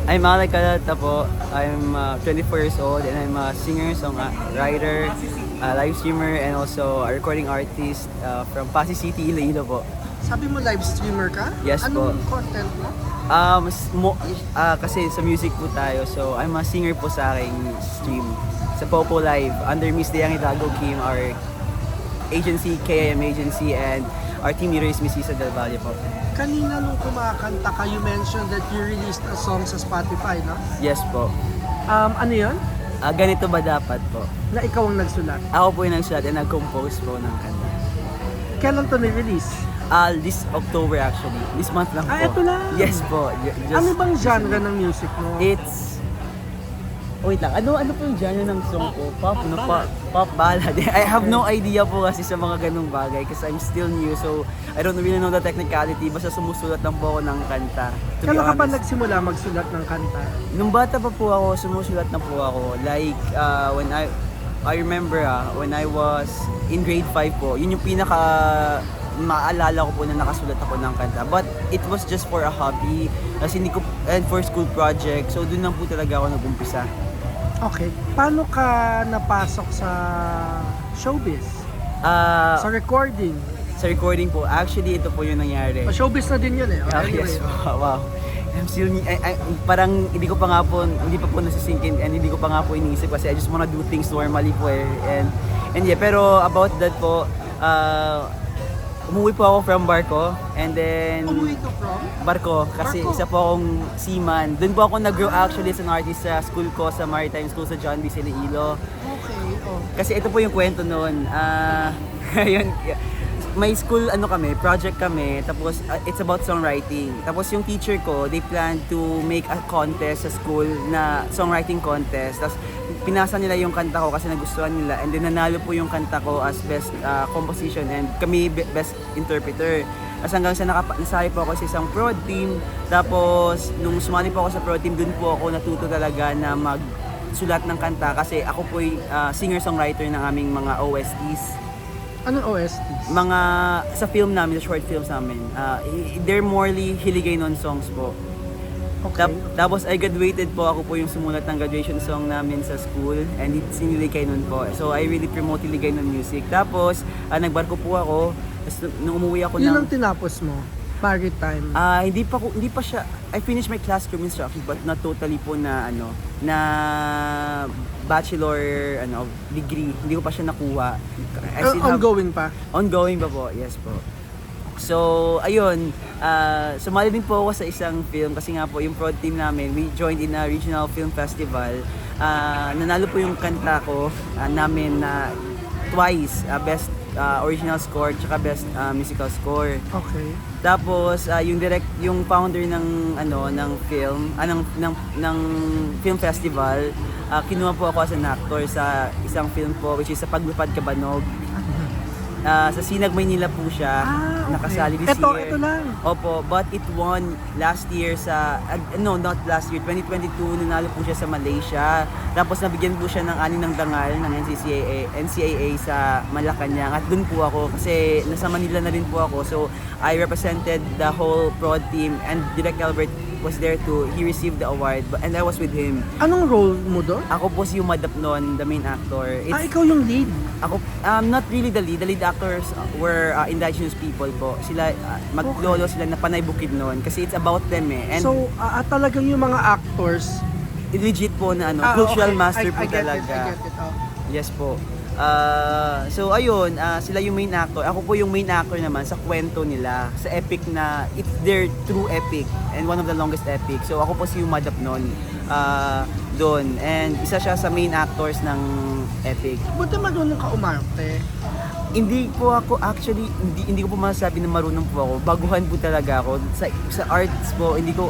I'm Alec Calata po. I'm 24 years old and I'm a singer, songwriter, live streamer, and also a recording artist from Pasig City, Iloilo po. Sabi mo live streamer ka? Yes po. Anong content mo? Kasi sa music po tayo, so I'm a singer po sa aking stream sa Popo Live under Miss Deang Hidalgo Kim, our agency, KIM agency, and our team leader is Miss Isa Del Valle po. Kanina nung kumakanta ka, you mentioned that you released a song sa Spotify, no? Yes po. Ano yun? Ganito ba dapat po? Na ikaw ang nagsulat. Ako po yung nagsulat and nag-compose po ng kanta. Kailan to ni-release? This October actually. This month lang po. Ito lang? Yes po. Ano bang genre ng music mo? It's... Wait lang, ano po yung genre ng song ko? Pop ballad. I have no idea po kasi sa mga ganung bagay kasi I'm still new, so I don't really know the technicality. Basta sumusulat lang po ako ng kanta. Kailan ka pa nagsimula magsulat ng kanta? Nung bata pa po ako, sumusulat na po ako. Like, when I remember when I was in grade 5 po, yun yung pinaka maalala ko po na nakasulat ako ng kanta. But it was just for a hobby, kasi and for school project. So doon lang po talaga ako nag-umpisa. Okay. Paano ka napasok sa showbiz? Sa recording? Sa recording po, actually ito po yung nangyari. Showbiz na din yun eh. Yes, wow. I'm still, parang hindi pa po nasisinkin and hindi ko pa nga po iniisip kasi I just wanna do things normally po eh. And yeah, pero about that po, umuwi po ako from Barco and then... Umuwi ka from? Barco, kasi Barco. isa po akong seaman. Doon po ako nag-grow actually as an artist sa school ko, sa Maritime School sa John B. Iloilo. Okay, oh. Kasi ito po yung kwento noon. Yun, may school project kami, tapos it's about songwriting. Tapos yung teacher ko, they plan to make a contest sa school na songwriting contest. Tapos pinasa nila yung kanta ko kasi nagustuhan nila, and then nanalo po yung kanta ko as best composition and kami best interpreter. Tapos hanggang sa nasali po ako sa isang prod team. Tapos nung sumali po ako sa prod team, dun po ako natuto talaga na magsulat ng kanta kasi ako po yung singer-songwriter ng aming mga OSTs. Anong OSTs? Mga sa film namin, sa short films namin. They're morely Hiligaynon songs po. Okay. Tapos I graduated po, ako po yung sumulat ng graduation song namin sa school, and it's in Hiligaynon po. So I really promote Hiligaynon music. Tapos nagbarko po ako. Tapos nung umuwi ako Yun ang tinapos mo? Maritime? Hindi pa siya, I finished my classroom instruction but not totally po na bachelor degree. Hindi ko pa siya nakuha. Ongoing pa? Ongoing pa po, yes po. So, ayun, sumali din po ako sa isang film kasi nga po yung prod team namin, we joined in a regional film festival. Nanalo po yung kanta ko namin na twice, best original score tsaka best musical score. Okay. Tapos yung founder ng film ng film festival, kinuha po ako as an actor sa isang film po which is sa Paglupad Kabanog. Sa Sinag, Maynila po siya. Okay. Nakasali this year. Ito lang. Opo, but it won last year not last year, 2022, nanalo po siya sa Malaysia. Tapos nabigyan po siya ng ani ng dangal ng NCAA sa Malacanang. At dun po ako kasi nasa Manila na rin po ako. So I represented the whole prod team and Direk Albert was there too. He received the award and I was with him. Anong role mo doon? Ako po si Yumadap noon, the main actor. Ikaw yung lead? Ako, not really the lead. The lead actors were indigenous people po. Sila, maglolo sila na Panay Bukid noon kasi it's about them eh. And So, talagang yung mga actors, legit po na cultural okay. master po I get talaga. it, I get it. Oh. Yes po. So ayun, sila yung main actor. Ako po yung main actor naman sa kwento nila, sa epic na it's their true epic and one of the longest epic. So ako po si Yumadap noon doon, and isa siya sa main actors ng epic. Buti marunong ka umarte. Hindi po ako actually, hindi ko po masasabi na marunong po ako. Baguhan po talaga ako sa arts po. Hindi ko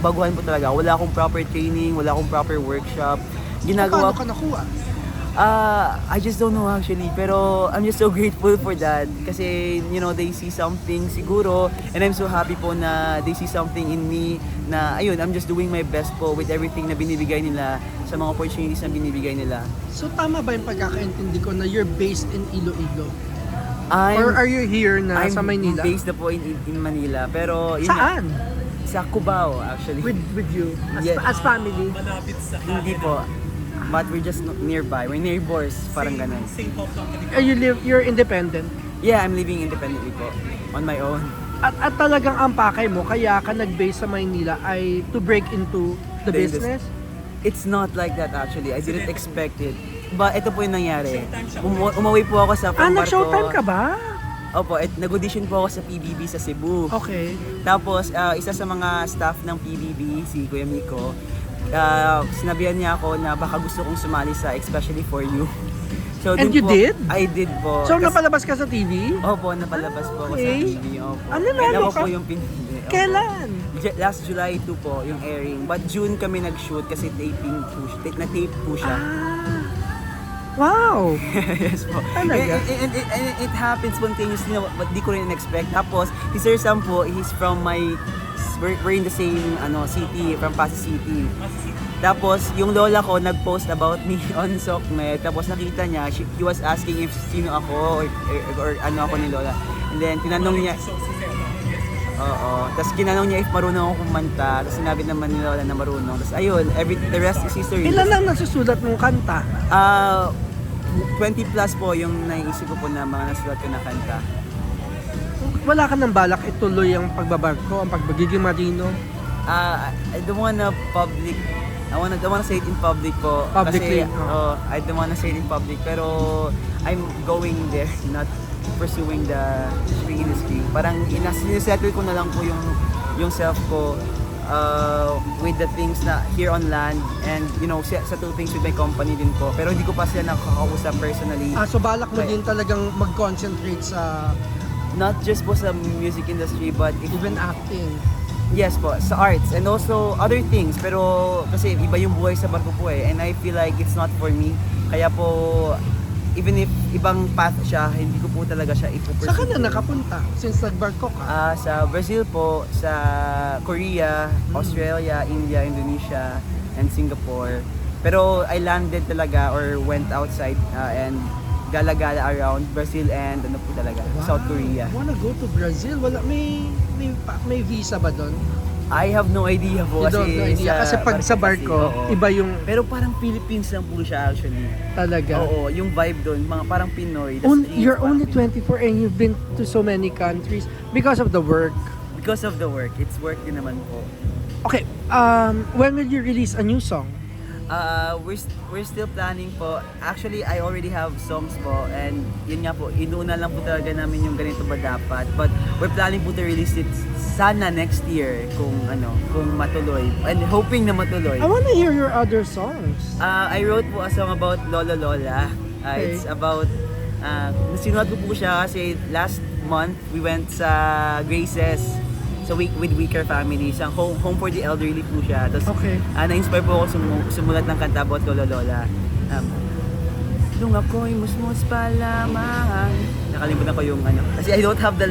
baguhan po talaga. Wala akong proper training, wala akong proper workshop. Paano ka nakuha? I just don't know actually, pero I'm just so grateful for that kasi they see something siguro, and I'm so happy po na they see something in me na ayun, I'm just doing my best po with everything na binibigay nila, sa mga opportunities na binibigay nila. So tama ba yung pagkakaintindi ko na you're based in Iloilo? Or are you here na sa Maynila? I'm based na po in Manila, pero Saan? Sa Cubao, actually. With you? Yeah. As family? Hindi po. But we're just nearby. We're neighbors, parang ganun. You're independent? Yeah, I'm living independently po. On my own. At talagang ang pakay mo, kaya ka nag-base sa Maynila ay to break into the The business? It's not like that actually. I didn't expect it. But ito po yung nangyari. Umuwi po ako sa Pambarco. Nag-showtime ka ba? Opo, nag-audition po ako sa PBB sa Cebu. Okay. Tapos, isa sa mga staff ng PBB, si Kuya Miko, sinabihan niya ako na baka gusto kong sumali sa Especially For You. So, And dun you po, did? I did po. So, napalabas ka sa TV? Opo, napalabas po ako sa Okay. TV. Opo. Ano, And lalo ako ka? po yung pinili. Opo. Kailan? Last July 2 po yung airing. But June kami nag-shoot kasi taping po siya. Na-tape po siya. Wow! Yes po. Talaga? It happens spontaneously na but di ko rin in-expect. Tapos, si Sir Sam po, he's from we're in the same city, from Pasig City. Tapos, yung lola ko nag-post about me on Sokmed. Tapos nakita niya, he was asking if sino ako or ano ako ni lola. And then, tinanong niya, oo. Tapos ginanong niya if marunong ako kumanta. Tapos sinabi naman ni lola na marunong. Tapos ayun, the rest is history. Ilan lang nasusulat mong kanta? 20 plus po yung naiisip ko po na mga nasulat ko na kanta. Wala ka ng balak ituloy ang pagbabarko, ang pagbagiging marino? I don't wanna public. I don't wanna say it in public po. Publicly, Kasi, I don't wanna say it in public. Pero I'm going there, not pursuing the shipping industry. Parang sinisettle ko na lang po yung self ko with the things na here on land and settle things with my company din po. Pero hindi ko pa sila nakakausap personally. So balak mo din talagang mag-concentrate sa Not just po sa music industry but even acting? yes po, sa arts and also other things. Pero kasi iba yung buhay sa barko po and I feel like it's not for me. Kaya po, even if ibang path siya, hindi ko po talaga siya ipupursue. Saan ka na nakapunta since nagbarko ka? Sa Brazil po, sa Korea, Australia, India, Indonesia, and Singapore. Pero I landed talaga or went outside and gala-gala around Brazil and po talaga, South Korea. Wanna go to Brazil? Wala, may visa ba doon? I have no idea po You don't know idea. Kasi pag sa barko, oo. iba yung Pero parang Philippines lang po siya actually. talaga. Oo, yung vibe doon, mga parang Pinoy. the streets, You're parang only Pinoy. 24 and you've been to so many countries because of the work. Because of the work, it's work din naman po. Okay, when will you release a new song? We're still planning po. Actually, I already have songs po and yun nga po, inuuna lang po talaga namin yung ganito ba dapat. But we're planning po to release it sana next year kung matuloy. And hoping na matuloy. I wanna hear your other songs. I wrote po a song about Lolo Lola. Okay. It's about sinulat ko po siya kasi last month we went sa Graces sa with Weaker Family. Sa home for the elderly po siya. Tapos Okay. na-inspire po ako sumulat ng kanta about Lolo Lola. Nung ako'y musmus pa lamang. Nakalimutan ko yung kasi I don't have the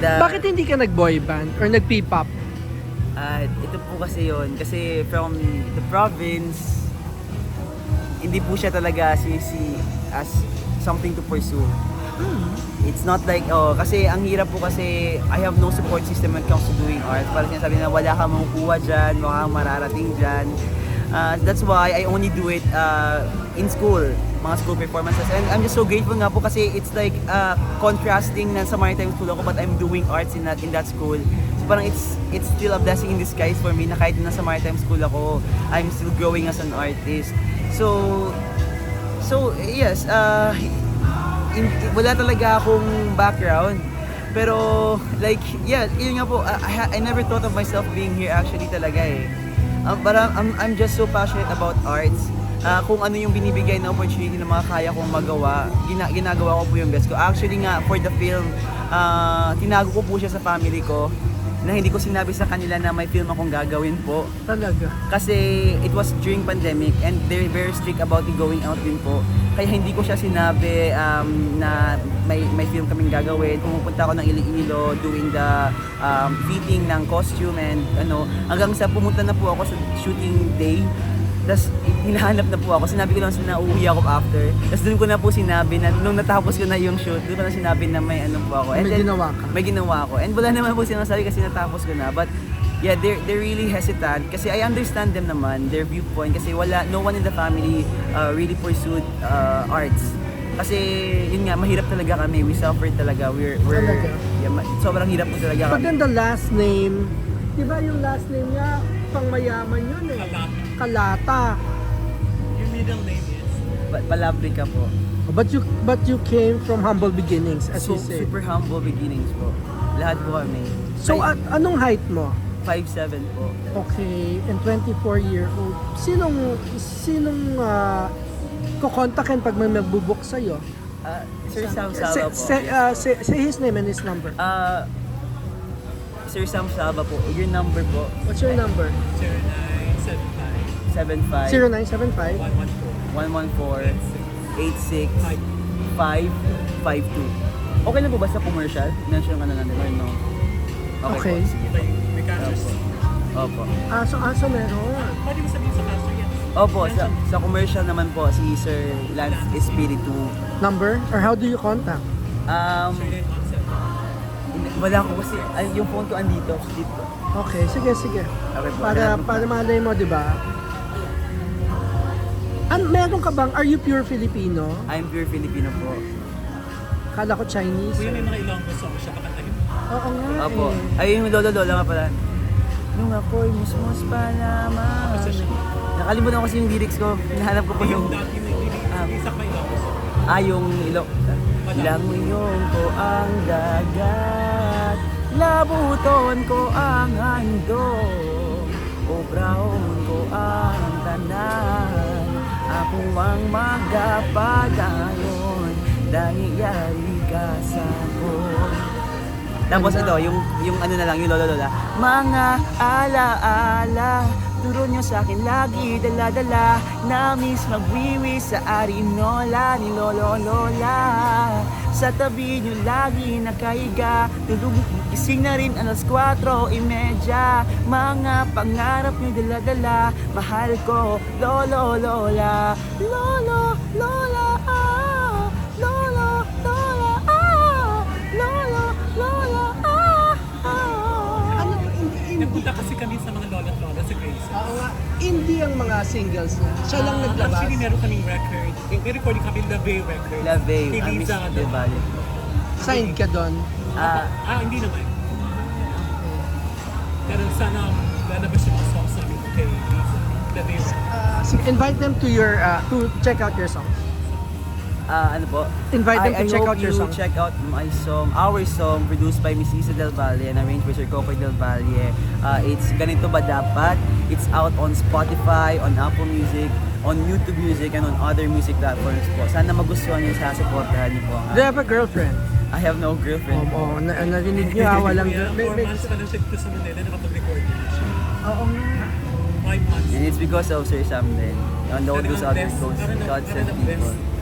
Bakit hindi ka nag-boy band or nag-P-pop? Ito po kasi yon kasi from the province hindi po siya talaga as something to pursue. It's not like, kasi ang hirap po kasi I have no support system when it comes to doing art. Parang sinasabi na wala kang makukuha dyan, wala kang mararating dyan. That's why I only do it in school, mga school performances. And I'm just so grateful nga po kasi it's like contrasting na sa maritime school ako but I'm doing arts in that school. So parang it's still a blessing in disguise for me na kahit nasa maritime school ako, I'm still growing as an artist. So yes, wala talaga akong background. Pero like, yeah, yun nga po, I never thought of myself being here actually talaga eh. But I'm just so passionate about arts. Kung ano yung binibigay na opportunity na mga kaya kong magawa, ginagawa ko po yung best ko. Actually nga, for the film, tinago ko po siya sa family ko na hindi ko sinabi sa kanila na may film akong gagawin po. Talaga. Kasi it was during pandemic and they're very strict about the going out din po. Kaya hindi ko siya sinabi na may film kaming gagawin. Pumupunta ako ng Iloilo doing the fitting ng costume and hanggang sa pumunta na po ako sa shooting day. Tapos hinahanap na po ako. Sinabi ko lang na uuwi ako after. Tapos doon ko na po sinabi na nung natapos ko na yung shoot, doon ko na sinabi na may po ako. And May then, ginawa ka. May ginawa ako. And wala naman po sinasabi kasi natapos ko na. But yeah, they're really hesitant kasi I understand them naman, their viewpoint kasi no one in the family really pursued arts. Kasi yun nga, mahirap talaga kami, we suffered talaga, we're Talaga? yeah, sobrang hirap po talaga But kami. then the last name, di ba yung last name niya, pang mayaman yun eh. Kalata. Your middle name is? Palabrika po. But you came from humble beginnings, as So, you say. super humble beginnings po. Lahat po kami. So, anong height mo? 5'7" po. Okay, and 24-year-old. Sinong kukontakin pag may magbubook sa'yo? Sir Sam Saba po. Say his name and his number. Sir Sam Saba po. Your number po. What's your number? 0975 75 114 114 86 552. Okay lang po ba sa commercial? Mention ka na natin or no? Okay. Po, sige. May cancer. Opo. Aso meron. Pwede mo sabihin sa cancer yan? Opo, sa commercial naman po si Sir Lance Espiritu. Number? Or how do you contact? Wala ko kasi yung phone ko andito. Dito. Okay, sige. Okay po. Para malay mo, di ba? Meron ka bang, are you pure Filipino? I'm pure Filipino po. Kala ko Chinese. Kuya, may mga Ilonggo song siya kakatahin. Oo nga Opo. eh. Ay, yung lolo-lola nga pala. Nung ako'y musmos pa lamang. Nakalimutan ko kasi yung lyrics ko. Hinahanap ko po yung... Dati may isak may Ilonggo song. Yung ilok. Languyon ko ang dagat. Labuton ko ang handog. Obrahon ko ang tanan. Ako ang magapadayon. Dahil yari ka sa ko. Tapos ito, yung ano na lang, yung lolo-lola. Mga ala-ala, turo nyo sa akin lagi, dala-dala. Namis magwiwi sa arinola ni lolo-lola. Sa tabi nyo lagi nakahiga, tulog gising na rin alas 4:30. Mga pangarap nyo dala-dala, mahal ko, lolo-lola. Lolo-lola, ah, lolo-lola, ah, lolo-lola, ah, ah. Ano, hindi, Nagpunta kasi kami sa mga lola at lola sa Grace. Oo nga, hindi ang mga singles niya. Siya lang naglabas. Actually, meron kaming record. May recording kami La Bay record. La Bay, Kay Miss Liza, Del Valle. Signed ka doon. Hindi naman. Pero sana lalabas yung mga songs namin kay Liza. La Bay record. Invite them to your to check out your song. Ano po? Invite them to I check hope out your you song. check out my song, our song, produced by Miss Isa Del Valle and arranged by Sir Coco Del Valle. It's Ganito Ba Dapat? It's out on Spotify, on Apple Music, on YouTube Music, and on other music platforms po. Sana magustuhan niyo, sasuportahan niyo po. Do you have a girlfriend? I have no girlfriend. Oo, narinig niyo walang Kuya, 4 months pa lang siya dito sa Manila, nakapag-record na siya. Oo nga. 5 months. And it's because of Sir Sam din. And all those other Parang God sent ang people. best.